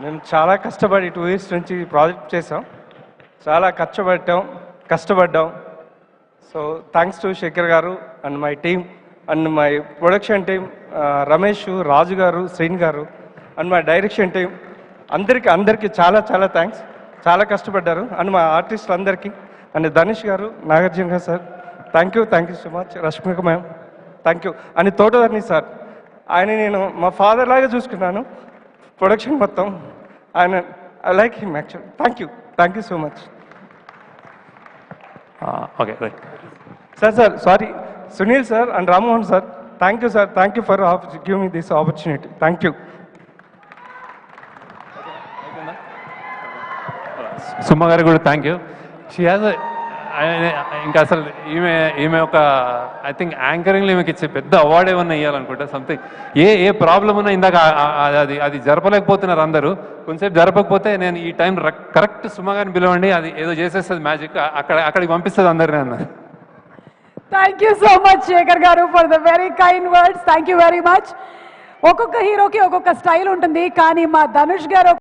మేము చాలా కష్టపడి 2 years నుంచి ఈ ప్రాజెక్ట్ చేసాం. చాలా కష్టపడ్డాం. So thanks to Shekhar garu and my team and my production team, Ramesh, Raju garu, Sreen గారు అండ్ మై డైరెక్షన్ టీమ్ అందరికీ చాలా థ్యాంక్స్. చాలా కష్టపడ్డారు. అండ్ మా ఆర్టిస్టులు అందరికీ అండ్ ధనుష్ గారు, నాగార్జున గారు sir, thank you so much. Rashmika ma'am thank you. అని తోటధర్ని సార్, ఆయన నేను మా ఫాదర్ లాగా చూసుకున్నాను. ప్రొడక్షన్ మొత్తం ఆయన, I like him actual. Thank you so much. Okay right sir sorry, Sunil sir and Rammohan sir, thank you for give me this opportunity. Thank you. Suma గారు కూడా థ్యాంక్ యూ. షీ హ్యాజ్ ఇంకా అసలు ఈమె ఒక ఐ థింక్ యాంకరింగ్లో ఈమెకి ఇచ్చే పెద్ద అవార్డు ఏమన్నా ఇవ్వాలనుకుంటా. సంథింగ్ ఏ ప్రాబ్లం ఉన్నా ఇందాక అది జరపలేకపోతున్నారు అందరూ. కొంచెంసేపు జరపకపోతే నేను ఈ టైం కరెక్ట్ సుమ గారిని పిలవండి, అది ఏదో చేసేస్తుంది మ్యాజిక్, అక్కడికి పంపిస్తుంది అందరినీ అన్నారు. Thank you so much Shekhar garu for the very kind words. Thank you very much. ఒక్కొక్క హీరోకి ఒక్కొక్క స్టైల్ ఉంటుంది, కానీ మా ధనుష్ గారు